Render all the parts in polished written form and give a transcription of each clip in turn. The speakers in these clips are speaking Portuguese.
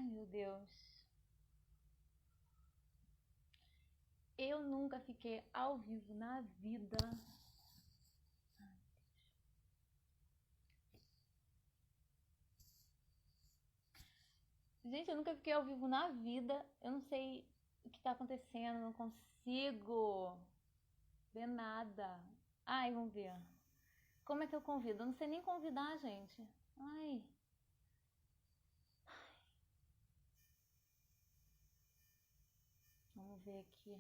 meu Deus. Eu nunca fiquei ao vivo na vida. Gente, eu nunca fiquei ao vivo na vida. Eu não sei o que tá acontecendo. Não consigo ver nada. Ai, vamos ver. Como é que eu convido? Eu não sei nem convidar, gente. Ai. Vamos ver aqui.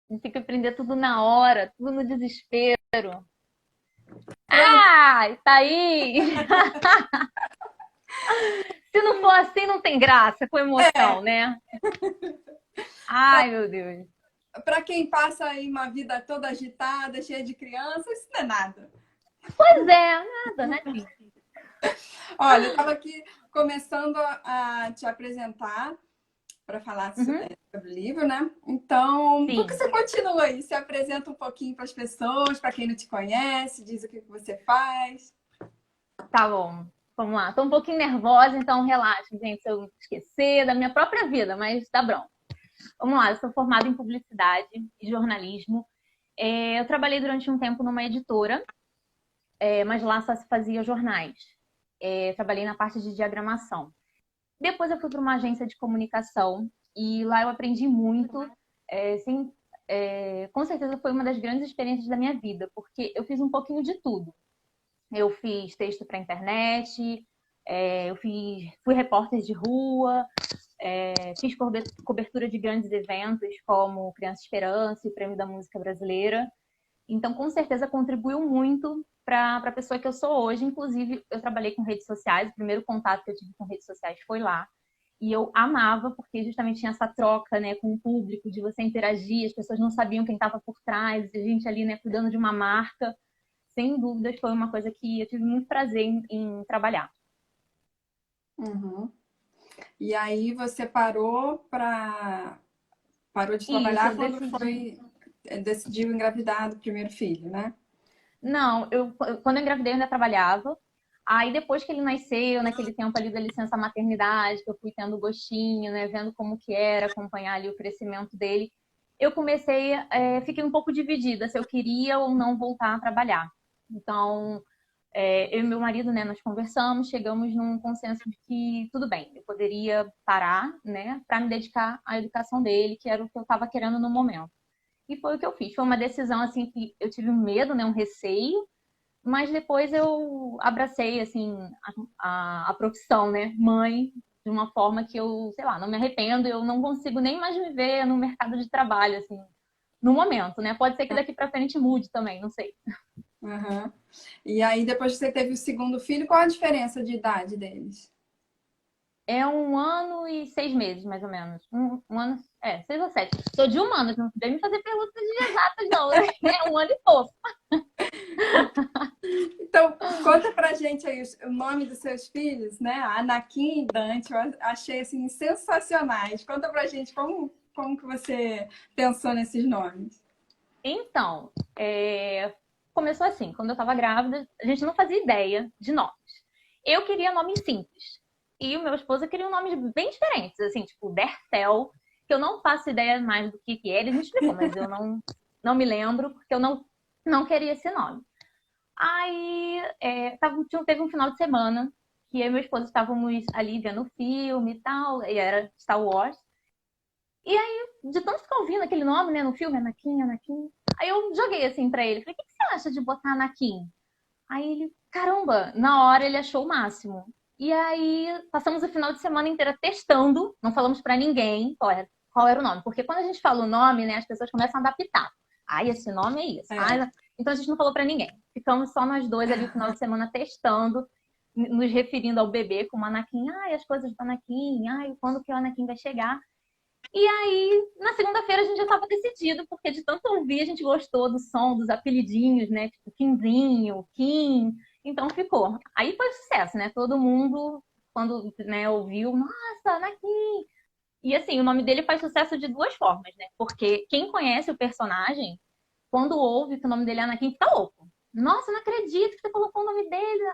A gente tem que aprender tudo na hora, tudo no desespero. Pronto. Ai, tá aí! Se não for assim, não tem graça com emoção, É, né? Ai, meu Deus. para quem passa aí uma vida toda agitada, cheia de crianças, isso não é nada. Pois é, nada, né, Cris? Olha, eu estava aqui começando a te apresentar para falar Uhum, sobre o livro, né? Então, por que sim, você continua aí? Se apresenta um pouquinho para as pessoas, para quem não te conhece, diz o que você faz. tá bom. Vamos lá. Tô um pouquinho nervosa, então relaxa, gente, se eu esquecer da minha própria vida, mas tá bom. Vamos lá, eu sou formada em publicidade e jornalismo. Eu trabalhei durante um tempo numa editora, mas lá só se fazia jornais. Trabalhei na parte de diagramação. Depois eu fui para uma agência de comunicação e lá eu aprendi muito. Assim, com certeza foi uma das grandes experiências da minha vida, porque eu fiz um pouquinho de tudo. Eu fiz texto para internet, fui repórter de rua, fiz cobertura de grandes eventos como Criança Esperança e o Prêmio da Música Brasileira. Então, com certeza, contribuiu muito para a pessoa que eu sou hoje. Inclusive, eu trabalhei com redes sociais, o primeiro contato que eu tive com redes sociais foi lá. E eu amava, porque justamente tinha essa troca, né, com o público, de você interagir, as pessoas não sabiam quem estava por trás, a gente ali, né, cuidando de uma marca. Sem dúvidas, foi uma coisa que eu tive muito prazer em trabalhar. Uhum. E aí você parou de Isso, trabalhar eu quando decidi. decidiu engravidar do primeiro filho, né? Não, quando eu engravidei, eu ainda trabalhava. Aí depois que ele nasceu, naquele tempo ali da licença maternidade, que eu fui tendo gostinho, né, vendo como que era acompanhar ali o crescimento dele, eu comecei, fiquei um pouco dividida se eu queria ou não voltar a trabalhar. Então, eu e meu marido, né, nós conversamos, chegamos num consenso de que tudo bem, eu poderia parar, né, para me dedicar à educação dele, que era o que eu estava querendo no momento. E foi o que eu fiz. Foi uma decisão assim que eu tive um medo, né, um receio, mas depois eu abracei, assim, a profissão, né? Mãe, de uma forma que eu, sei lá, não me arrependo, eu não consigo nem mais me ver no mercado de trabalho, assim, no momento, né? Pode ser que daqui pra frente mude também, não sei. Uhum. E aí, depois que você teve o segundo filho, qual a diferença de idade deles? É 1 ano e 6 meses, mais ou menos. Um ano, 6 ou 7. Sou de humanas, não vem me fazer perguntas de exatas, não. É 1 ano e pouco. Então, conta pra gente aí o nome dos seus filhos, né? Anakin e Dante, eu achei assim sensacionais. Conta pra gente como que você pensou nesses nomes. Então, começou assim, quando eu tava grávida, a gente não fazia ideia de nomes. Eu queria nomes simples. E o meu esposo queria nomes bem diferentes, assim, tipo Dercel, que eu não faço ideia mais do que é. Ele me explicou, mas eu não me lembro, porque eu não queria esse nome. Aí, teve um final de semana que eu e meu esposo estávamos ali vendo o filme e tal, e era Star Wars. E aí, de tanto ficar ouvindo aquele nome, né, no filme, Anakin, Anakin, aí eu joguei assim pra ele, falei, o que você acha de botar Anakin? Aí ele, caramba, na hora ele achou o máximo. E aí, passamos o final de semana inteira testando, não falamos pra ninguém qual era o nome, porque quando a gente fala o nome, né, as pessoas começam a adaptar. Ai, esse nome é isso. É. Ai, então a gente não falou pra ninguém. Ficamos só nós dois ali o final de semana testando, nos referindo ao bebê como Anakin. Ai, as coisas do Anakin. Ai, quando que o Anakin vai chegar? E aí, na segunda-feira, a gente já estava decidido, porque de tanto ouvir, a gente gostou do som, dos apelidinhos, né? Tipo, Quinzinho, Kim. Então ficou. Aí foi sucesso, né? Todo mundo, quando né, ouviu, nossa, Anakin. E assim, o nome dele faz sucesso de duas formas, né? Porque quem conhece o personagem, quando ouve que o nome dele é Anakin, fica louco. Nossa, não acredito que você colocou o nome dele.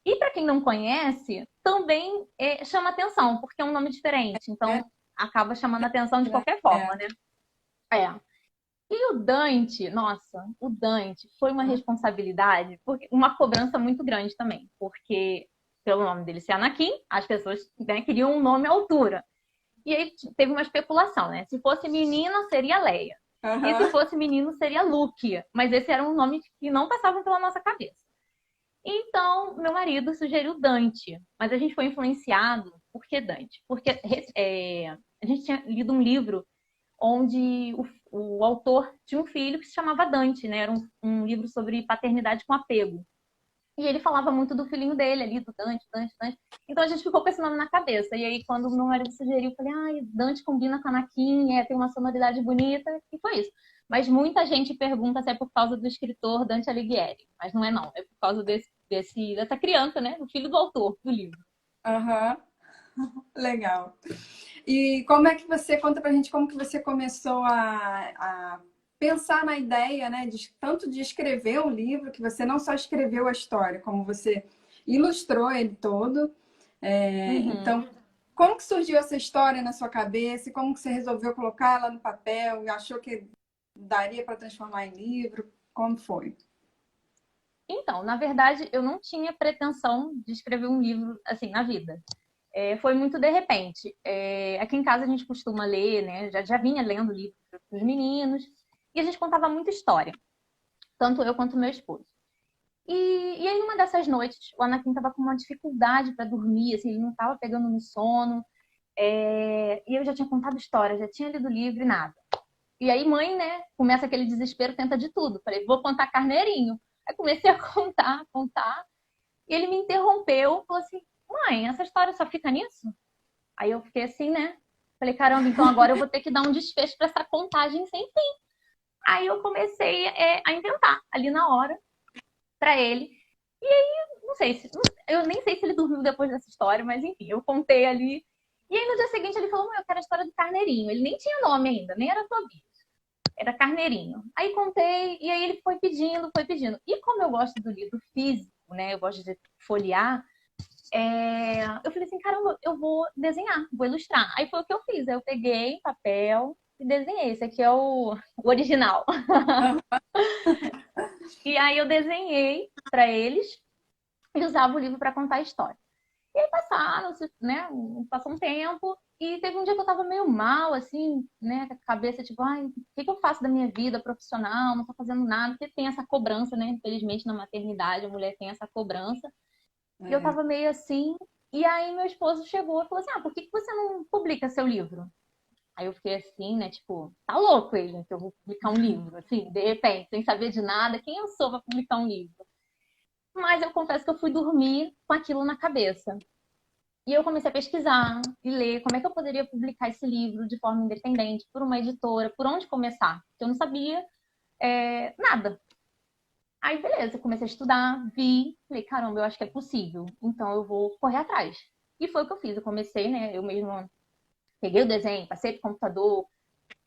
E para quem não conhece, também chama atenção, porque é um nome diferente. Então, acaba chamando atenção de qualquer forma, né? E o Dante, nossa, o Dante foi uma responsabilidade, uma cobrança muito grande também, porque pelo nome dele ser Anakin, as pessoas, né, queriam um nome à altura. E aí teve uma especulação, né? Se fosse menina, seria Leia. E se fosse menino, seria Luke. Mas esse era um nome que não passavam pela nossa cabeça. Então, meu marido sugeriu Dante. Mas a gente foi influenciado. Por que Dante? Porque a gente tinha lido um livro onde o autor tinha um filho que se chamava Dante, né? Era um livro sobre paternidade com apego. E ele falava muito do filhinho dele ali, do Dante, Dante, Dante. Então a gente ficou com esse nome na cabeça. E aí, quando o meu marido sugeriu, eu falei, Dante combina com Anakin, tem uma sonoridade bonita, e foi isso. Mas muita gente pergunta se é por causa do escritor Dante Alighieri. Mas não é, não. É por causa dessa criança, né? O filho do autor do livro. Legal. E como é que você, conta pra gente como que você começou a pensar na ideia, né, tanto de escrever um livro, que você não só escreveu a história, como você ilustrou ele todo. Então, como que surgiu essa história na sua cabeça? Como que você resolveu colocar ela no papel e achou que daria para transformar em livro? Como foi? Então, na verdade, eu não tinha pretensão de escrever um livro assim na vida. Foi muito de repente. Aqui em casa a gente costuma ler, né? Já vinha lendo livros para os meninos. E a gente contava muita história. Tanto eu quanto meu esposo. E aí, numa dessas noites, o Anakin estava com uma dificuldade para dormir, assim, ele não estava pegando no sono. E eu já tinha contado história, já tinha lido livro e nada. E aí, mãe, né, começa aquele desespero, tenta de tudo. Falei, vou contar carneirinho. Aí comecei a contar. E ele me interrompeu, falou assim, mãe, essa história só fica nisso? Aí eu fiquei assim, né? Falei, caramba, então agora eu vou ter que dar um desfecho para essa contagem sem fim. Aí eu comecei a inventar ali na hora para ele. E aí, não sei eu nem sei se ele dormiu depois dessa história, mas enfim, eu contei ali. E aí no dia seguinte ele falou, eu quero a história do Carneirinho. Ele nem tinha nome ainda, nem era Tobias. Era Carneirinho. Aí contei, e aí ele foi pedindo, foi pedindo. E como eu gosto do livro físico, né, eu gosto de folhear, eu falei assim, caramba, eu vou desenhar, vou ilustrar. Aí foi o que eu fiz. Aí eu peguei papel e desenhei. Esse aqui é o original. E aí eu desenhei para eles e usava o livro para contar a história. E aí passaram, né? Passou um tempo e teve um dia que eu tava meio mal, assim, né? Com a cabeça tipo, o que eu faço da minha vida profissional? Não tô fazendo nada, porque tem essa cobrança, né? Infelizmente na maternidade a mulher tem essa cobrança. E eu tava meio assim. E aí meu esposo chegou e falou assim, por que você não publica seu livro? Aí eu fiquei assim, né? Tipo, tá louco ele, que eu vou publicar um livro, assim, de repente, sem saber de nada. Quem eu sou pra publicar um livro? Mas eu confesso que eu fui dormir com aquilo na cabeça. E eu comecei a pesquisar e ler como é que eu poderia publicar esse livro de forma independente, por uma editora, por onde começar. Porque eu não sabia nada. Aí, beleza, comecei a estudar, vi, falei, caramba, eu acho que é possível. Então eu vou correr atrás. E foi o que eu fiz. Eu comecei, né? Eu mesma peguei o desenho, passei pro computador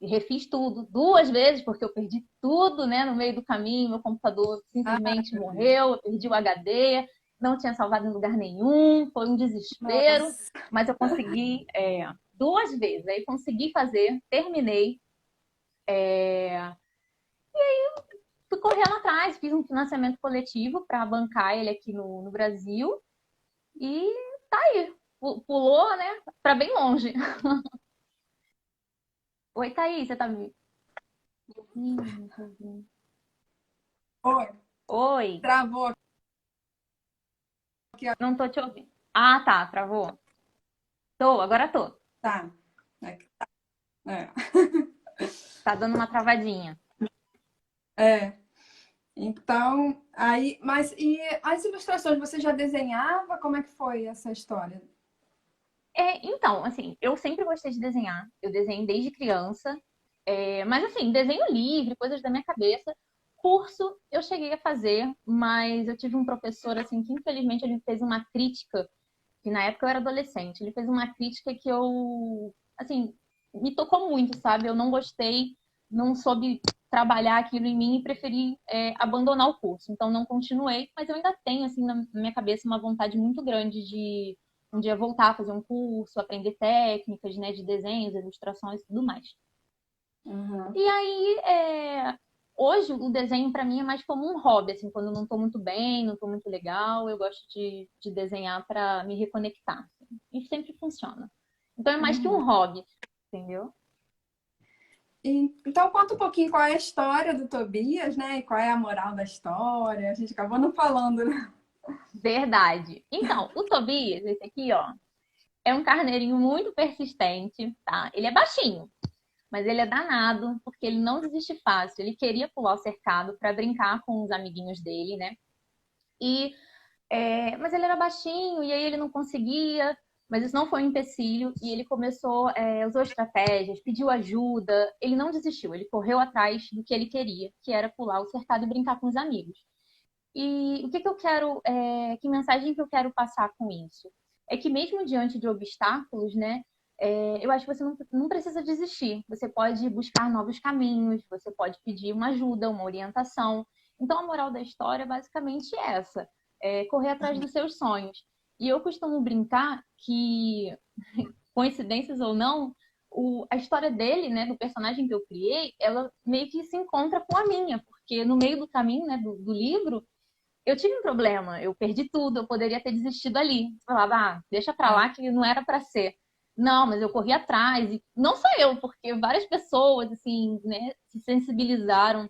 e refiz tudo 2 vezes, porque eu perdi tudo, né, no meio do caminho. Meu computador simplesmente morreu, eu perdi o HD, não tinha salvado em lugar nenhum, foi um desespero. Nossa. Mas eu consegui 2 vezes. Aí consegui fazer, terminei. E aí fui correndo atrás, fiz um financiamento coletivo para bancar ele aqui no Brasil. E tá aí. Pulou, né, para bem longe. Oi, Thaís, você tá me... Oi. Oi. Travou. Não tô te ouvindo. Ah, tá, travou. Agora tô. Tá. Tá dando uma travadinha. Então, aí, mas e as ilustrações, você já desenhava? Como é que foi essa história? Então, assim, eu sempre gostei de desenhar. Eu desenho desde criança. Mas, assim, desenho livre, coisas da minha cabeça. Curso eu cheguei a fazer, mas eu tive um professor, assim, que infelizmente ele fez uma crítica, que na época eu era adolescente, ele fez uma crítica que assim, me tocou muito, sabe? Eu não gostei, não soube trabalhar aquilo em mim e preferi abandonar o curso. Então, não continuei, mas eu ainda tenho, assim, na minha cabeça uma vontade muito grande de um dia voltar a fazer um curso, aprender técnicas, né, de desenhos, ilustrações e tudo mais. Uhum. E aí, hoje o desenho para mim é mais como um hobby, assim, quando eu não estou muito bem, não estou muito legal, eu gosto de desenhar para me reconectar. Assim. E sempre funciona. Então é mais que um Uhum. hobby, entendeu? Então, conta um pouquinho qual é a história do Tobias, né? E qual é a moral da história. A gente acabou não falando, né? Verdade. Então, o Tobias, esse aqui, ó, é um carneirinho muito persistente, tá? Ele é baixinho, mas ele é danado, porque ele não desiste fácil. Ele queria pular o cercado para brincar com os amiguinhos dele, né? E mas ele era baixinho e aí ele não conseguia, mas isso não foi um empecilho e ele começou, usou estratégias, pediu ajuda, ele não desistiu, ele correu atrás do que ele queria, que era pular o cercado e brincar com os amigos. E o que eu quero, que mensagem que eu quero passar com isso? É que mesmo diante de obstáculos, né, eu acho que você não precisa desistir. Você pode buscar novos caminhos, você pode pedir uma ajuda, uma orientação. Então, a moral da história é basicamente essa: correr atrás dos seus sonhos. E eu costumo brincar que, coincidências ou não, a história dele, né, do personagem que eu criei, ela meio que se encontra com a minha, porque no meio do caminho, né, do livro, eu tive um problema, eu perdi tudo, eu poderia ter desistido ali. Falava, deixa pra lá que não era pra ser. Não, mas eu corri atrás, e não só eu, porque várias pessoas, assim, né, se sensibilizaram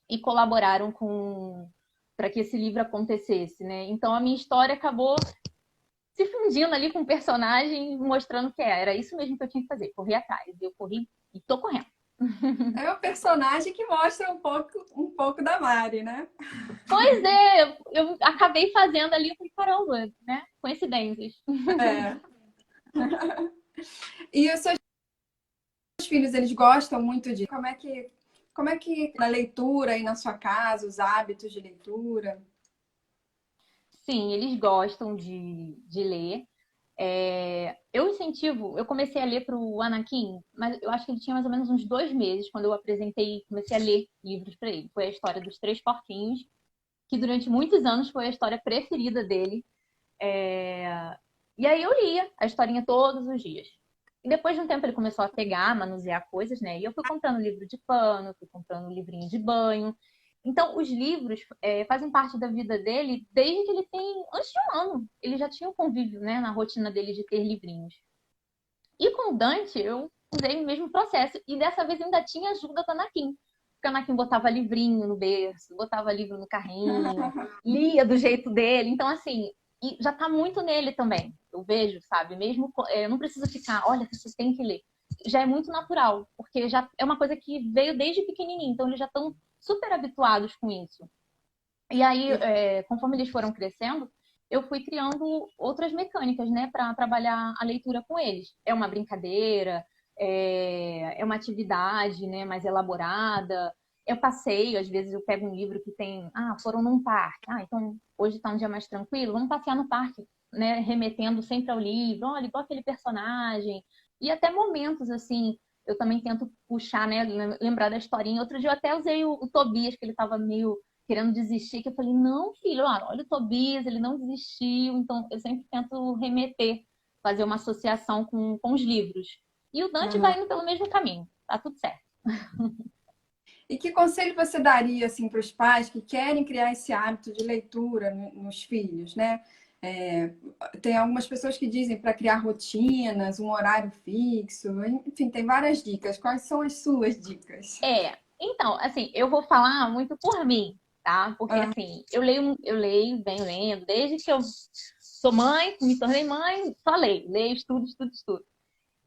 e colaboraram com para que esse livro acontecesse, né? Então a minha história acabou se fundindo ali com o personagem, mostrando que era isso mesmo que eu tinha que fazer, correr atrás. Eu corri e tô correndo. É o personagem que mostra um pouco da Mari, né? Pois é, eu acabei fazendo ali, eu falei, caramba, né? Coincidências. É. E os seus filhos, eles gostam muito de... Como é que na leitura aí na sua casa, os hábitos de leitura? Sim, eles gostam de ler. Eu incentivo, eu comecei a ler para o Anakin, mas eu acho que ele tinha mais ou menos uns 2 meses quando eu apresentei, comecei a ler livros para ele. Foi a história dos Três Porquinhos, que durante muitos anos foi a história preferida dele. E aí eu lia a historinha todos os dias. E depois de um tempo ele começou a pegar, manusear coisas, né? E eu fui comprando livro de pano, fui comprando livrinho de banho. Então, os livros fazem parte da vida dele desde que ele tem, antes de um ano. Ele já tinha o convívio, né, na rotina dele de ter livrinhos. E com o Dante, eu usei o mesmo processo. E dessa vez ainda tinha ajuda do Anakin. Porque o Anakin botava livrinho no berço, botava livro no carrinho, lia do jeito dele. Então, assim, e já tá muito nele também. Eu vejo, sabe? Mesmo, eu não preciso ficar, olha, você tem que ler. Já é muito natural, porque já é uma coisa que veio desde pequenininho. Então, eles já estão super habituados com isso. E aí, conforme eles foram crescendo, eu fui criando outras mecânicas, né, para trabalhar a leitura com eles. É uma brincadeira, é uma atividade, né, mais elaborada. Eu passeio, às vezes eu pego um livro que tem, foram num parque, então hoje está um dia mais tranquilo, vamos passear no parque, né, remetendo sempre ao livro, olha, igual aquele personagem. E até momentos assim, eu também tento puxar, né, lembrar da historinha. Outro dia eu até usei o Tobias, que ele estava meio querendo desistir, que eu falei, não, filho, olha o Tobias, ele não desistiu, então eu sempre tento remeter, fazer uma associação com os livros. E o Dante Uhum. vai indo pelo mesmo caminho, tá tudo certo. E que conselho você daria assim para os pais que querem criar esse hábito de leitura nos filhos, né? Tem algumas pessoas que dizem para criar rotinas, um horário fixo, enfim, tem várias dicas. Quais são as suas dicas? Então, assim, eu vou falar muito por mim, tá? Porque, Ah, assim, eu leio, venho lendo, desde que eu sou mãe, me tornei mãe, só leio, estudo, estudo, estudo.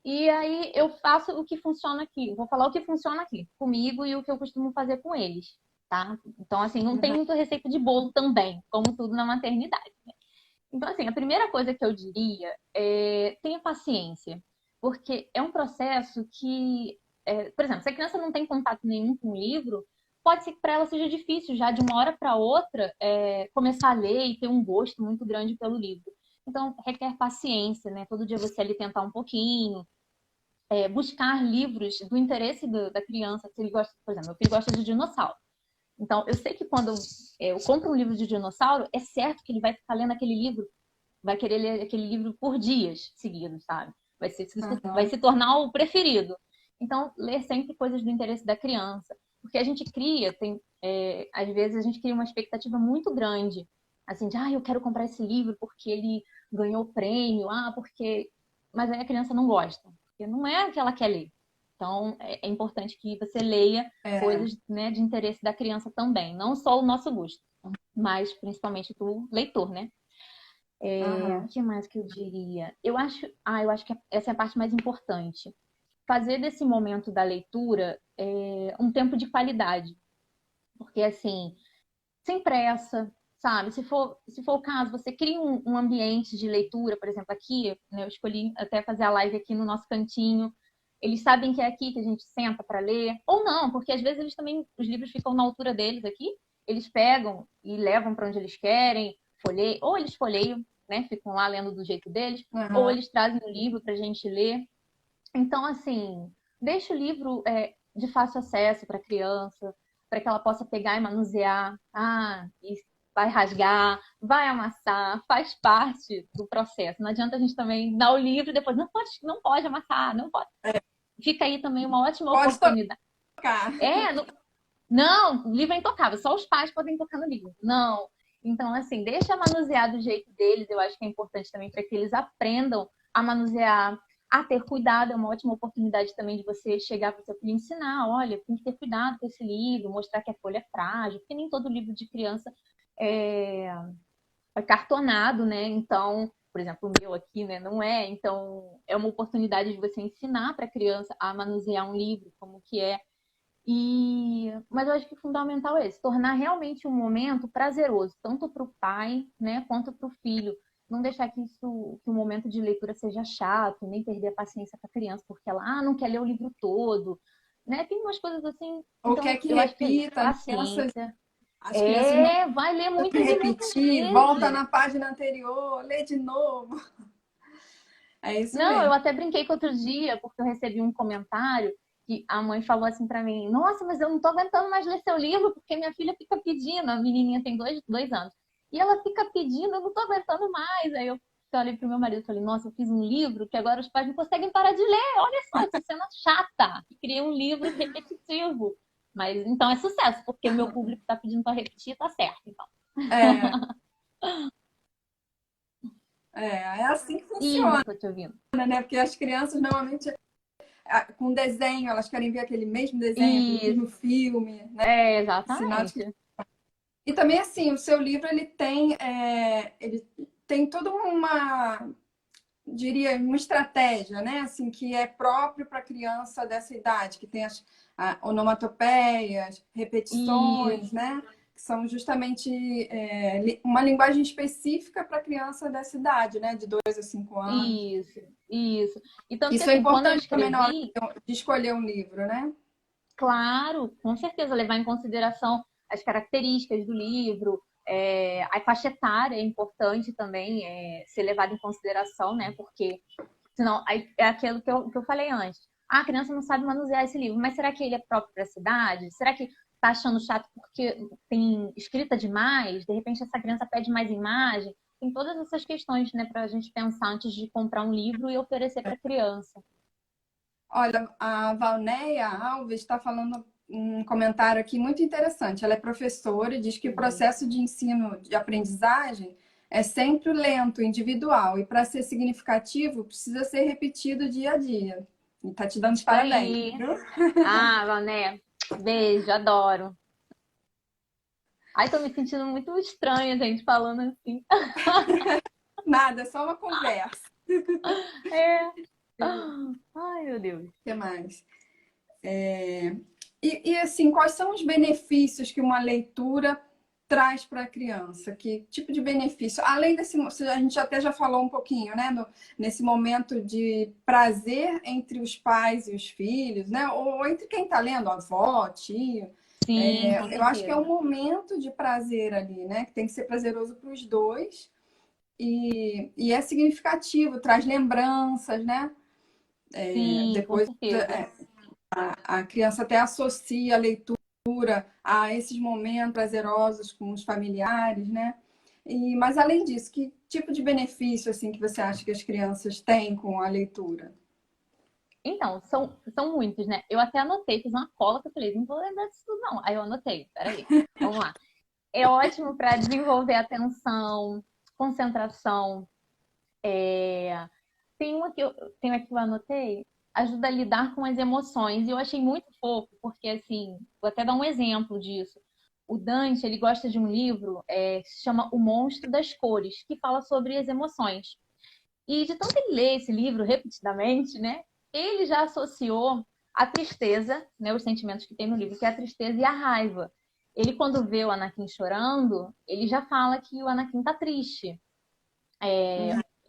E aí eu faço o que funciona aqui. Vou falar o que funciona aqui comigo e o que eu costumo fazer com eles, tá? Então, assim, não tem uhum. muita receita de bolo também, como tudo na maternidade, né? Então, assim, a primeira coisa que eu diria é tenha paciência, porque é um processo que, por exemplo, se a criança não tem contato nenhum com o livro, pode ser que para ela seja difícil já de uma hora para outra começar a ler e ter um gosto muito grande pelo livro. Então, requer paciência, né? Todo dia você ali tentar um pouquinho, buscar livros do interesse da criança. Se ele gosta, por exemplo, meu filho gosta de dinossauro. Então, eu sei que quando eu compro um livro de dinossauro, é certo que ele vai ficar lendo aquele livro, vai querer ler aquele livro por dias seguidos, sabe? Vai se tornar o preferido. Então, ler sempre coisas do interesse da criança. Porque a gente cria, às vezes a gente cria uma expectativa muito grande. Assim, de, eu quero comprar esse livro porque ele ganhou prêmio, porque... Mas aí a criança não gosta, porque não é o que ela quer ler. Então, é importante que você leia coisas, né, de interesse da criança também. Não só o nosso gosto, mas principalmente do leitor, né? O que mais que eu diria? Eu acho que essa é a parte mais importante. Fazer desse momento da leitura um tempo de qualidade. Porque, assim, sem pressa, sabe? Se for o caso, você cria um ambiente de leitura, por exemplo, aqui, né, eu escolhi até fazer a live aqui no nosso cantinho. Eles sabem que é aqui que a gente senta para ler, ou não, porque às vezes os livros ficam na altura deles aqui, eles pegam e levam para onde eles querem, ou eles folheiam, né? Ficam lá lendo do jeito deles, ou eles trazem o livro para a gente ler. Então, assim, deixa o livro de fácil acesso para a criança, para que ela possa pegar e manusear. E vai rasgar, vai amassar, faz parte do processo. Não adianta a gente também dar o livro e depois não pode amassar, não pode. Fica aí também uma ótima oportunidade. Tocar. Não, livro é intocável, só os pais podem tocar no livro. Não. Então, assim, deixa manusear do jeito deles, eu acho que é importante também para que eles aprendam a manusear, a ter cuidado. É uma ótima oportunidade também de você chegar para o seu filho e ensinar, olha, tem que ter cuidado com esse livro, mostrar que a folha é frágil, porque nem todo livro de criança é cartonado, né? Então, por exemplo, o meu aqui, né, não é. Então, é uma oportunidade de você ensinar para a criança a manusear um livro, como que é. Mas eu acho que o fundamental é esse, tornar realmente um momento prazeroso, tanto para o pai, né, quanto para o filho. Não deixar que o momento de leitura seja chato, nem perder a paciência com a criança, porque ela não quer ler o livro todo, né? Tem umas coisas assim. Ou Então, quer que eu acho que é isso, repita, paciência. as crianças não Vai ler querem muitas e muitas repetir, volta vezes. na página anterior, lê de novo. É isso Não, eu mesmo. até brinquei com outro dia, porque eu recebi um comentário que a mãe falou assim pra mim: Nossa, mas eu não tô aguentando mais ler seu livro, porque minha filha fica pedindo. A menininha tem dois anos. E ela fica pedindo, eu não tô aguentando mais. Aí eu falei pro meu marido: falei, Nossa, eu fiz um livro que agora os pais não conseguem parar de ler. Olha só, eu tô sendo chata. Criei um livro repetitivo. Mas então é sucesso, porque o meu público tá pedindo pra repetir, tá certo. Então. É, é assim que funciona, Tô te ouvindo. né? Porque as crianças normalmente com desenho, elas querem ver aquele mesmo desenho, aquele mesmo Isso, filme, né? Sinal de que... exatamente. E também, assim, o seu livro, ele tem toda uma, diria, uma estratégia, né? Assim, que é próprio para criança dessa idade, que tem as onomatopeias, repetições, Isso. né? Que são justamente uma linguagem específica para criança dessa idade, né? De 2 a 5 anos. Isso. E tanto que Isso é assim, quando eu importante também na hora escrevi, de escolher um livro, né? claro, com certeza, levar em consideração as características do livro, a faixa etária é importante também ser levada em consideração, né? Porque senão é aquilo que eu falei antes. A criança não sabe manusear esse livro, mas será que ele é próprio para a cidade? Será que tá achando chato porque tem escrita demais? De repente essa criança pede mais imagem? Tem todas essas questões, né, para a gente pensar antes de comprar um livro e oferecer para a criança. Olha, a Valneia Alves está falando um comentário aqui muito interessante. Ela é professora e diz que o processo de ensino, de aprendizagem, é sempre lento, individual, e para ser significativo, precisa ser repetido dia a dia. E está te dando os Isso parabéns, aí. viu? Vané, beijo, adoro. Ai, tô me sentindo muito estranha, gente, falando assim. Nada, é só uma conversa. É. Ai, meu Deus. O que mais? Assim, quais são os benefícios que uma leitura traz para a criança? Que tipo de benefício? Além desse, a gente até já falou um pouquinho, né? Nesse momento de prazer entre os pais e os filhos, né? Ou entre quem está lendo, avó, tio. Sim, com Eu acho que é um certeza. momento de prazer ali, né? Que tem que ser prazeroso para os dois. E é significativo, traz lembranças, né? Sim, com Depois certeza. a criança até associa a leitura a esses momentos prazerosos com os familiares, né? Mas além disso, que tipo de benefício assim que você acha que as crianças têm com a leitura? Então, são muitos, né? Eu até anotei, fiz uma cola que eu falei, não vou lembrar disso tudo, não. Aí eu anotei, peraí, vamos lá. É ótimo para desenvolver atenção, concentração. Tem uma que tenho aqui que eu anotei, ajuda a lidar com as emoções. E eu achei muito fofo, porque assim, vou até dar um exemplo disso. O Dante, ele gosta de um livro que se chama O Monstro das Cores, que fala sobre as emoções. E de tanto ele ler esse livro repetidamente, né, ele já associou a tristeza, né, os sentimentos que tem no livro, que é a tristeza e a raiva. Ele, quando vê o Anakin chorando, ele já fala que o Anakin tá triste.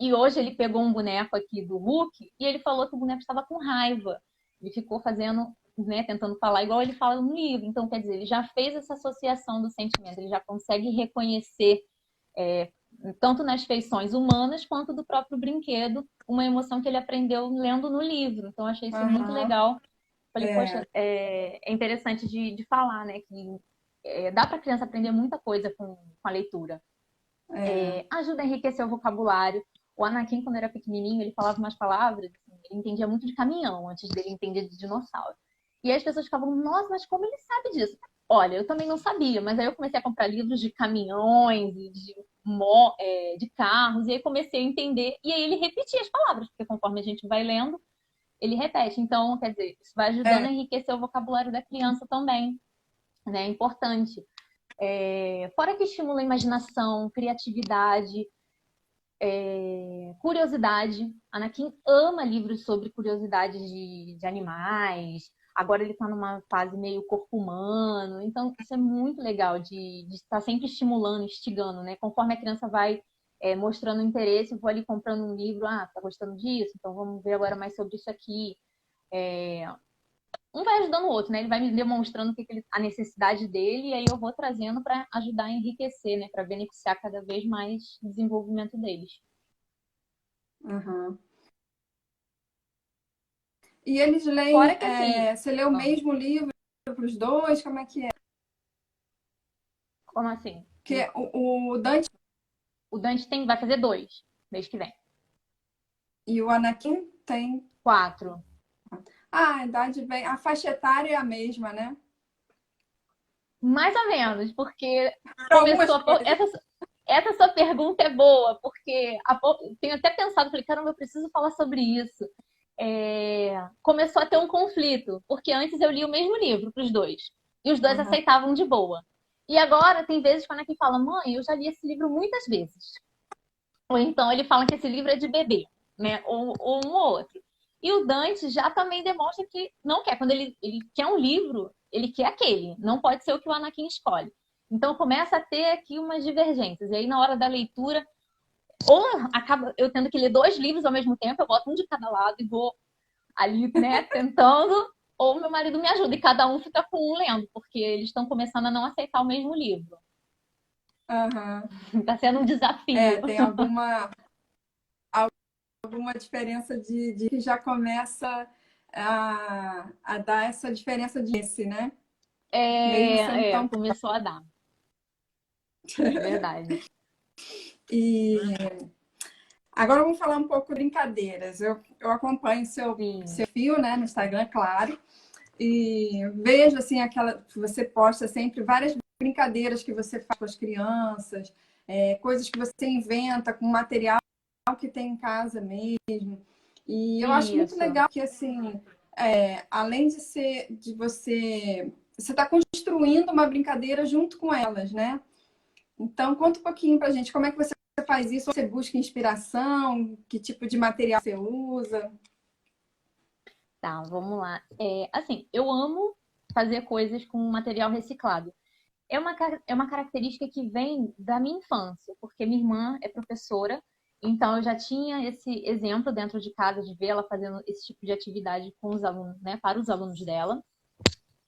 E hoje ele pegou um boneco aqui do Hulk e ele falou que o boneco estava com raiva. Ele ficou fazendo, né, tentando falar igual ele fala no livro. Então, quer dizer, ele já fez essa associação do sentimento, ele já consegue reconhecer, é, tanto nas feições humanas quanto do próprio brinquedo, uma emoção que ele aprendeu lendo no livro. Então, achei isso muito Aham, legal. Falei, é, poxa, é interessante de falar, né? Que dá para a criança aprender muita coisa com a leitura. é. Ajuda a enriquecer o vocabulário. O Anakin, quando era pequenininho, ele falava umas palavras, assim, ele entendia muito de caminhão, antes dele entender de dinossauro. E aí as pessoas ficavam, nossa, mas como ele sabe disso? Olha, eu também não sabia, mas aí eu comecei a comprar livros de caminhões e de carros, e aí comecei a entender, e aí ele repetia as palavras, porque conforme a gente vai lendo, ele repete. Então, quer dizer, isso vai ajudando a enriquecer o vocabulário da criança também, né? É importante. Fora que estimula a imaginação, criatividade, curiosidade. Anakin ama livros sobre curiosidades de animais. Agora ele está numa fase meio corpo humano. Então, isso é muito legal de estar sempre estimulando, instigando, né? Conforme a criança vai mostrando interesse, eu vou ali comprando um livro. Ah, tá gostando disso? Então vamos ver agora mais sobre isso aqui. Um vai ajudando o outro, né? Ele vai me demonstrando a necessidade dele e aí eu vou trazendo para ajudar a enriquecer, né? Para beneficiar cada vez mais o desenvolvimento deles. Aham. E eles leem, Fora que assim, você lê o mesmo livro para os dois? Como é que é? como assim? Porque o Dante O Dante vai fazer 2 mês que vem. e o Anakin têm. 4. Ah, a idade bem. A faixa etária é a mesma, né? Mais ou menos, porque Para algumas começou coisas. essa sua pergunta é boa, porque tenho até pensado, falei, caramba, eu preciso falar sobre isso. Começou a ter um conflito, porque antes eu li o mesmo livro para os dois, e os dois Uhum. aceitavam de boa. E agora tem vezes quando aqui fala, mãe, eu já li esse livro muitas vezes. Ou então ele fala que esse livro é de bebê, né? Ou um ou outro. E o Dante já também demonstra que não quer. Quando ele quer um livro, ele quer aquele. Não pode ser o que o Anakin escolhe. Então começa a ter aqui umas divergências. E aí, na hora da leitura, ou acaba eu tendo que ler 2 livros ao mesmo tempo, eu boto um de cada lado e vou ali, né, tentando, ou meu marido me ajuda e cada um fica com um lendo, porque eles estão começando a não aceitar o mesmo livro. Aham. Está sendo um desafio. Tem alguma diferença de que já começa a dar essa diferença de esse, né? Mesmo sendo tão. Começou a dar. Verdade. E agora vamos falar um pouco de brincadeiras. Eu acompanho Sim. seu fio, né, no Instagram, claro. E vejo assim aquela você posta sempre várias brincadeiras que você faz com as crianças, coisas que você inventa com material que tem em casa mesmo. E eu acho muito Isso. legal que assim, além de ser de você está construindo uma brincadeira junto com elas, né? Então conta um pouquinho pra gente como é que você faz isso, você busca inspiração, que tipo de material você usa. Tá, vamos lá. Assim, eu amo fazer coisas com material reciclado. É uma característica que vem da minha infância, porque minha irmã é professora, então eu já tinha esse exemplo dentro de casa de ver ela fazendo esse tipo de atividade com os alunos, né, para os alunos dela.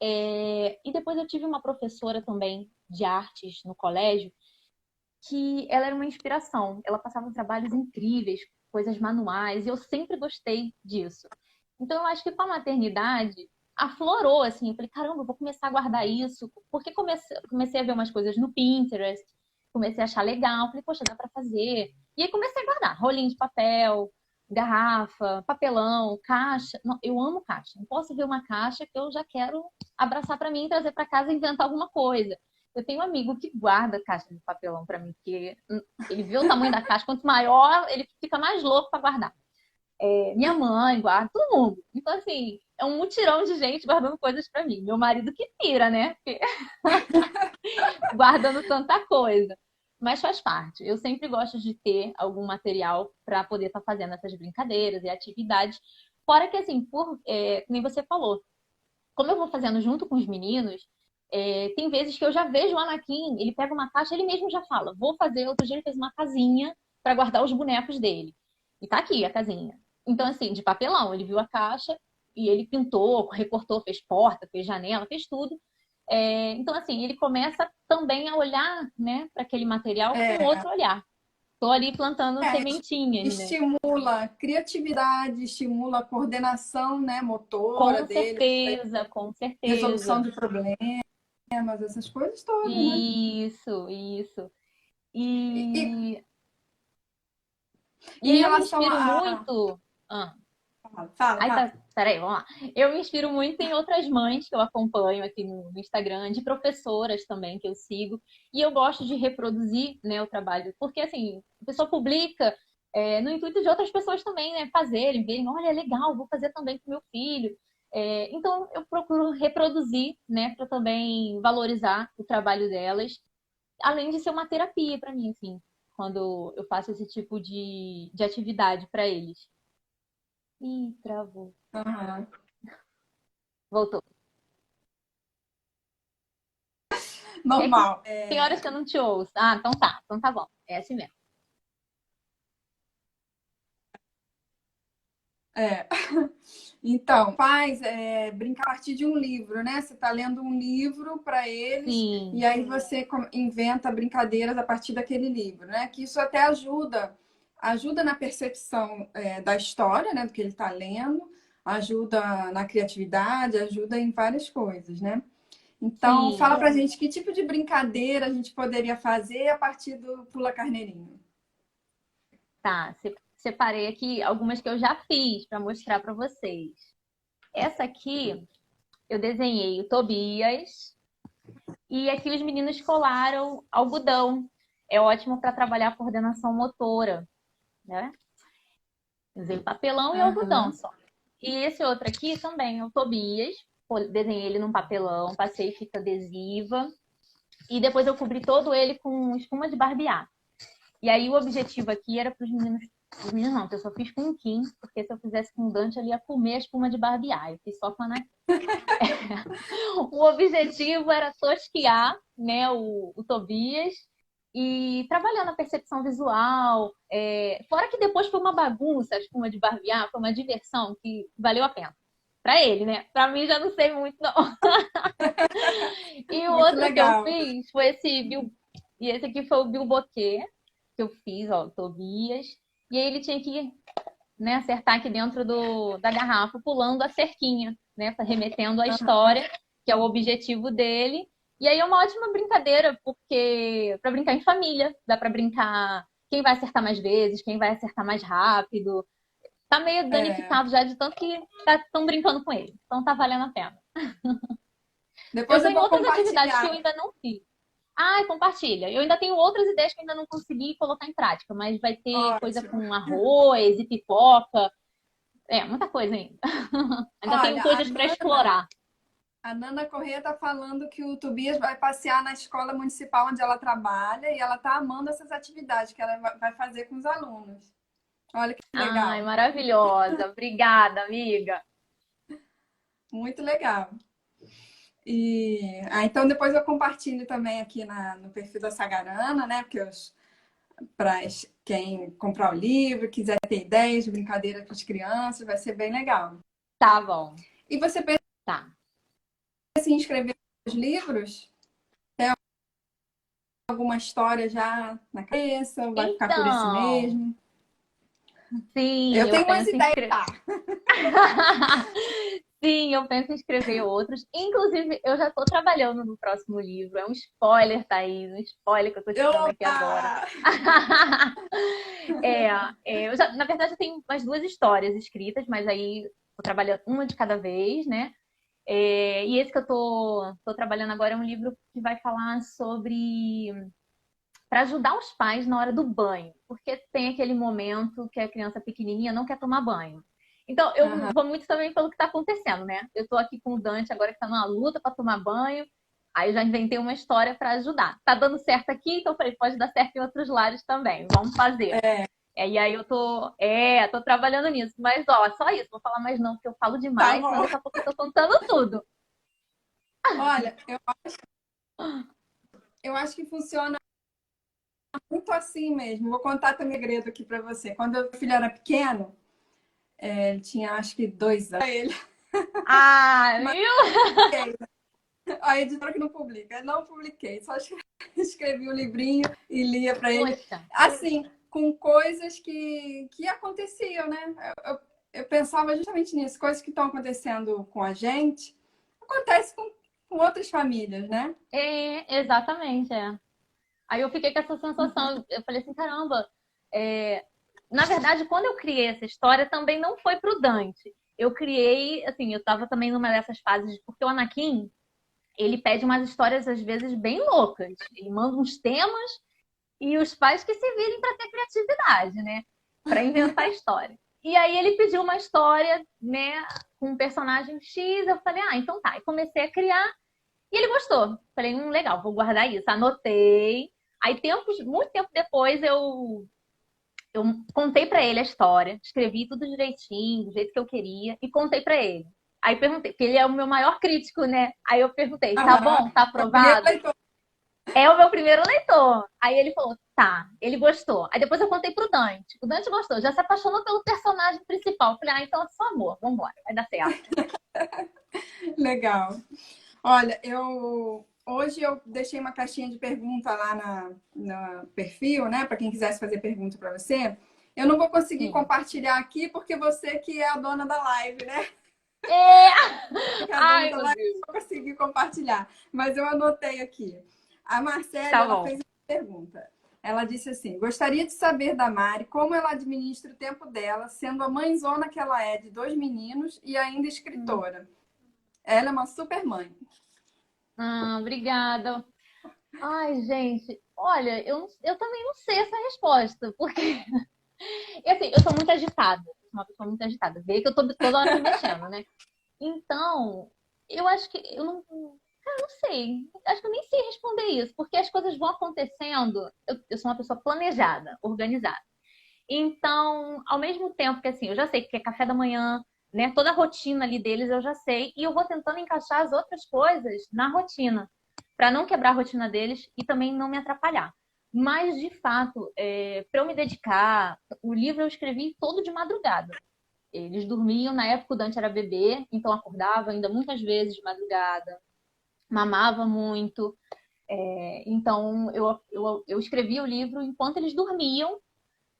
E depois eu tive uma professora também de artes no colégio, que ela era uma inspiração. Ela passava trabalhos incríveis, coisas manuais, e eu sempre gostei disso. Então, eu acho que com a maternidade aflorou, assim. Eu falei, caramba, eu vou começar a guardar isso. Porque comecei a ver umas coisas no Pinterest, comecei a achar legal. Falei, poxa, dá pra fazer. E aí comecei a guardar rolinho de papel, garrafa, papelão, caixa. Não, eu amo caixa. Não posso ver uma caixa que eu já quero abraçar pra mim, trazer pra casa e inventar alguma coisa. Eu tenho um amigo que guarda caixa de papelão pra mim, porque ele vê o tamanho da caixa, quanto maior, ele fica mais louco pra guardar. Minha mãe guarda, todo mundo. Então, assim, é um mutirão de gente guardando coisas pra mim. Meu marido que pira, né? Porque guardando tanta coisa. Mas faz parte. Eu sempre gosto de ter algum material para poder estar fazendo essas brincadeiras e atividades. Fora que, assim, como você falou, como eu vou fazendo junto com os meninos, tem vezes que eu já vejo o Anakin, ele pega uma caixa, ele mesmo já fala, vou fazer. Outro dia ele fez uma casinha para guardar os bonecos dele. E tá aqui a casinha. Então, assim, de papelão, ele viu a caixa e ele pintou, recortou, fez porta, fez janela, fez tudo. Então, assim, ele começa também a olhar, né, para aquele material com É, outro olhar. Estou ali plantando é, sementinhas, né? estimula a criatividade, estimula a coordenação, né, motora dele, Com resolução certeza. de problemas, essas coisas todas, né? Isso, isso. E, E, e em aí eu me relação inspiro a... muito. Ah. Fala, Ai, fala. tá. Peraí, vamos lá. Eu me inspiro muito em outras mães que eu acompanho aqui no Instagram, de professoras também que eu sigo. E eu gosto de reproduzir, né, o trabalho. Porque, assim, a pessoa publica no intuito de outras pessoas também, né, fazerem, verem, olha, é legal, vou fazer também com meu filho. Então, eu procuro reproduzir, né, para também valorizar o trabalho delas. Além de ser uma terapia para mim, assim, quando eu faço esse tipo de atividade para eles. Ih, travou. Aham. Voltou. É que Normal. tem horas que eu não te ouço. Ah, então tá. Então tá bom. É assim mesmo. É. Então, faz brincar a partir de um livro, né? Você está lendo um livro para eles e Sim, aí você inventa brincadeiras a partir daquele livro, né? Que isso até ajuda na percepção da história, né? Do que ele está lendo, ajuda na criatividade, ajuda em várias coisas, né? Então, fala sim. pra gente que tipo de brincadeira a gente poderia fazer a partir do Pula Carneirinho. Tá. Separei aqui algumas que eu já fiz para mostrar para vocês. Essa aqui eu desenhei o Tobias e aqui os meninos colaram algodão. É ótimo para trabalhar a coordenação motora, né? Usei papelão e algodão Aham. só. E esse outro aqui também é o Tobias. Desenhei ele num papelão, passei fita adesiva e depois eu cobri todo ele com espuma de barbear. E aí o objetivo aqui era para os meninos não, que eu só fiz com um Kim, porque se eu fizesse com o Dante, ele ia comer a espuma de barbear. Eu fiz só com a Ana. O objetivo era tosquiar, né, o Tobias e trabalhar na percepção visual. Fora que depois foi uma bagunça a espuma de barbear, foi uma diversão que valeu a pena. Pra ele, né? Pra mim já não sei muito, não. E o Muito outro que eu legal. fiz foi e esse aqui foi o Bilboquet, que eu fiz, ó, o Tobias. E aí ele tinha que, né, acertar aqui dentro da garrafa, pulando a cerquinha, né, remetendo à história, que é o objetivo dele. E aí é uma ótima brincadeira, porque para brincar em família, dá para brincar quem vai acertar mais vezes, quem vai acertar mais rápido. Tá meio É, danificado já de tanto que estão brincando com ele. Então tá valendo a pena. Eu depois eu tenho vou outras atividades que eu compartilhar. ainda não fiz. Ah, compartilha. Eu ainda tenho outras ideias que eu ainda não consegui colocar em prática, mas vai ter coisa Ótimo. com arroz e pipoca. Muita coisa ainda. Ainda tenho Olha, coisas para explorar. A Nana Corrêa está falando que o Tobias vai passear na escola municipal onde ela trabalha e ela está amando essas atividades que ela vai fazer com os alunos. Olha que Ai, legal. maravilhosa. Obrigada, amiga. Muito legal. Então depois eu compartilho também aqui no perfil da Sagarana, né? Porque para quem comprar o livro, quiser ter ideias de brincadeira para as crianças, vai ser bem legal. Tá bom. E você pensa Tá. em se inscrever nos livros? Tem alguma história já na cabeça? Ou vai ficar por isso Então, mesmo? sim, Eu eu tenho umas penso em ideias, inscrever. tá? Sim, eu penso em escrever outros. Inclusive, eu já estou trabalhando no próximo livro. É um spoiler, Thaís, um spoiler que eu estou te dando aqui agora. Opa! Na verdade, eu tenho umas duas histórias escritas, mas aí estou trabalhando uma de cada vez, né? E esse que eu tô trabalhando agora é um livro que vai falar sobre para ajudar os pais na hora do banho, porque tem aquele momento que a criança pequenininha não quer tomar banho. Então, eu Aham. vou muito também pelo que está acontecendo, né? Eu estou aqui com o Dante agora que está numa luta para tomar banho, aí eu já inventei uma história para ajudar. Tá dando certo aqui, então eu falei, pode dar certo em outros lares também, vamos fazer. É, E aí eu tô trabalhando nisso. Mas, ó, só isso, vou falar mais não, porque eu falo tá demais, senão bom. daqui a pouco eu tô contando tudo. Olha, eu acho que funciona muito assim mesmo. Vou contar também um segredo aqui para você. Quando meu filho era pequeno, ele tinha acho que 2 anos. Ele, Ah, mas viu? a editora que não publica, eu não publiquei, só escrevi um livrinho e lia para ele. Poxa. Assim, com coisas que aconteciam, né? Eu pensava justamente nisso, coisas que estão acontecendo com a gente, acontece com outras famílias, né? Exatamente, é. Aí eu fiquei com essa sensação, eu falei assim, caramba, na verdade, quando eu criei essa história, também não foi pro Dante. Eu criei, assim, eu tava também numa dessas fases, porque o Anakin, ele pede umas histórias, às vezes, bem loucas. Ele manda uns temas e os pais que se virem para ter criatividade, né? Para inventar história. E aí ele pediu uma história, né, com um personagem X, eu falei, ah, então tá. E comecei a criar e ele gostou. Falei, legal, vou guardar isso. Anotei. Aí, muito tempo depois, eu contei para ele a história, escrevi tudo direitinho, do jeito que eu queria, e contei para ele. Aí perguntei, porque ele é o meu maior crítico, né? Aí eu perguntei, tá Aham. bom? Tá É o primeiro aprovado? leitor. É o meu primeiro leitor. Aí ele falou, tá, ele gostou. Aí depois eu contei pro Dante. O Dante gostou, já se apaixonou pelo personagem principal. Eu falei, ah, então é só amor, vambora, vai dar certo. Legal. Olha, hoje eu deixei uma caixinha de pergunta lá no perfil, né? Para quem quisesse fazer pergunta para você. Eu não vou conseguir Sim. compartilhar aqui porque você que é a dona da live, né? É... Que é a dona Ai, da meu live, Deus. não vou conseguir compartilhar. Mas eu anotei aqui. A Marcele, Tá ela bom. fez uma pergunta. Ela disse assim: gostaria de saber da Mari como ela administra o tempo dela, sendo a mãezona que ela é de 2 meninos e ainda escritora. Ela é uma super mãe. Obrigada. Ai, gente, olha, eu também não sei essa resposta, porque, e assim, eu sou muito agitada, sou uma pessoa muito agitada, vê que eu tô toda hora me mexendo, né? Então, eu acho que eu não sei, acho que eu nem sei responder isso, porque as coisas vão acontecendo, eu sou uma pessoa planejada, organizada. Então, ao mesmo tempo que assim, eu já sei que é café da manhã, né? Toda a rotina ali deles eu já sei, e eu vou tentando encaixar as outras coisas na rotina, para não quebrar a rotina deles e também não me atrapalhar. Mas, de fato, para eu me dedicar, o livro eu escrevi todo de madrugada. Eles dormiam, na época o Dante era bebê, então acordava ainda muitas vezes de madrugada, mamava muito. Então eu escrevia o livro enquanto eles dormiam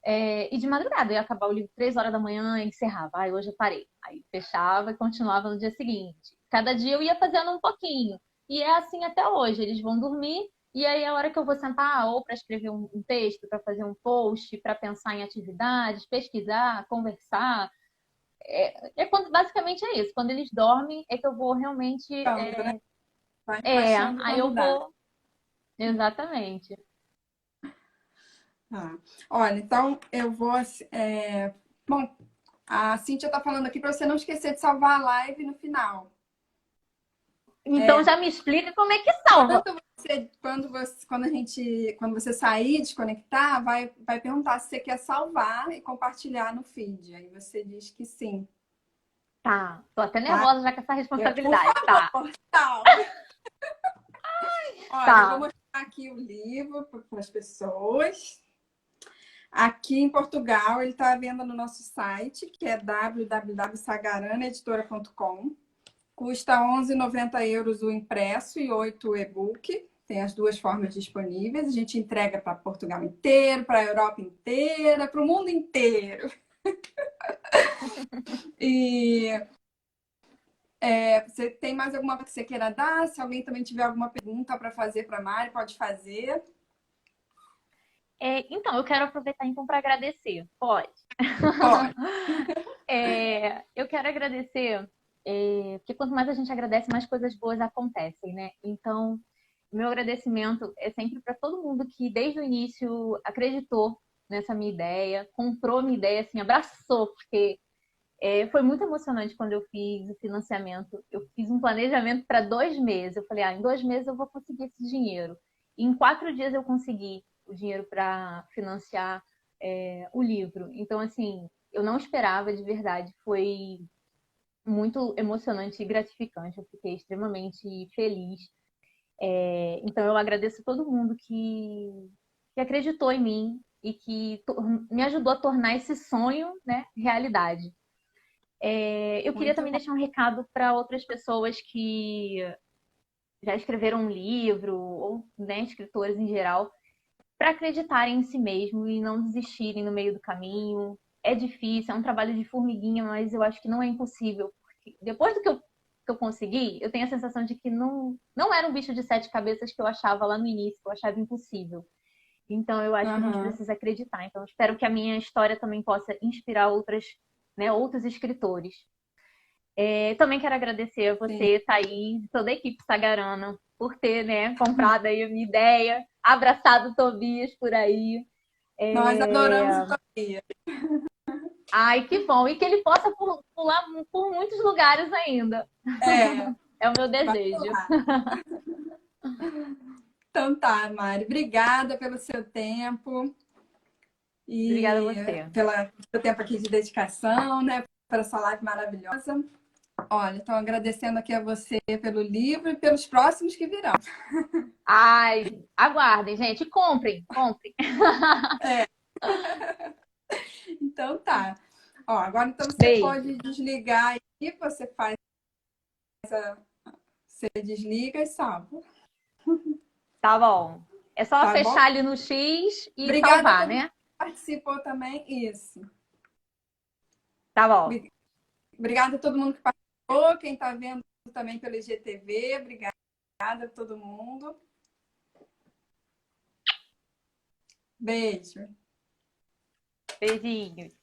e de madrugada. Eu ia acabar o livro 3 horas da manhã e encerrava. Ai, hoje eu parei. Aí fechava e continuava no dia seguinte. Cada dia eu ia fazendo um pouquinho. E é assim até hoje. Eles vão dormir e aí a hora que eu vou sentar ou para escrever um texto, para fazer um post, para pensar em atividades, pesquisar, conversar, basicamente é isso. Quando eles dormem é que eu vou realmente. Encaixando, né? Vai encaixando Aí quando eu dá. vou. Exatamente. Tá. Olha, então eu vou. Bom, a Cíntia está falando aqui para você não esquecer de salvar a live no final. Então já me explica como é que salva. Quando você sair, desconectar, vai perguntar se você quer salvar e compartilhar no feed. Aí você diz que sim, Tá, tô até tá? nervosa já com essa Por responsabilidade. Tá, favor, salve. Olha, eu vou tá. mostrar aqui o livro para as pessoas. Aqui em Portugal, ele está à venda no nosso site, que é www.sagaraneditora.com. Custa 11,90 € o impresso e 8 o e-book. Tem as duas formas disponíveis. A gente entrega para Portugal inteiro, para a Europa inteira, para o mundo inteiro. E você tem mais alguma coisa que você queira dar? Se alguém também tiver alguma pergunta para fazer para a Mari, pode fazer. Então, eu quero aproveitar então para agradecer. Pode. Pode. Eu quero agradecer, porque quanto mais a gente agradece, mais coisas boas acontecem, né? Então, meu agradecimento é sempre para todo mundo que desde o início acreditou nessa minha ideia, comprou minha ideia, assim, abraçou, porque foi muito emocionante quando eu fiz o financiamento. Eu fiz um planejamento para 2 meses. Eu falei, em 2 meses eu vou conseguir esse dinheiro. E em 4 dias eu consegui o dinheiro para financiar o livro. Então, assim, eu não esperava de verdade. Foi muito emocionante e gratificante. Eu fiquei extremamente feliz. Então, eu agradeço a todo mundo que acreditou em mim e que me ajudou a tornar esse sonho, né, realidade. Eu queria Muito também bom. deixar um recado para outras pessoas que já escreveram um livro, ou né, escritores em geral, para acreditarem em si mesmo e não desistirem no meio do caminho. É difícil, é um trabalho de formiguinha, mas eu acho que não é impossível. Porque depois do que eu consegui, eu tenho a sensação de que não era um bicho de 7 cabeças que eu achava lá no início, que eu achava impossível. Então, eu acho que a gente Uhum. precisa acreditar. Então, eu espero que a minha história também possa inspirar outros escritores. Também quero agradecer a Sim. você, Thaís, toda a equipe Sagarana, por ter, né, comprado aí a minha ideia, abraçado o Tobias por aí. Nós adoramos o Tobias. Ai, que bom! E que ele possa pular por muitos lugares ainda. É, É o meu vai desejo. lá. Então tá, Mari. Obrigada pelo seu tempo Obrigada a e você. pelo seu tempo aqui de dedicação, né? Para essa live maravilhosa. Olha, estou agradecendo aqui a você pelo livro e pelos próximos que virão. Ai, aguardem, gente. Comprem, comprem. É. Então tá. Ó, agora então você Beijo. pode desligar aí, você faz você desliga e salva. Tá bom. É só Tá bom? fechar ali no X e Obrigada a salvar, todo mundo né? que participou também. Isso. Tá bom. Obrigada a todo mundo que participou, quem está vendo também pelo IGTV. Obrigada a todo mundo. Beijo. Beijinhos.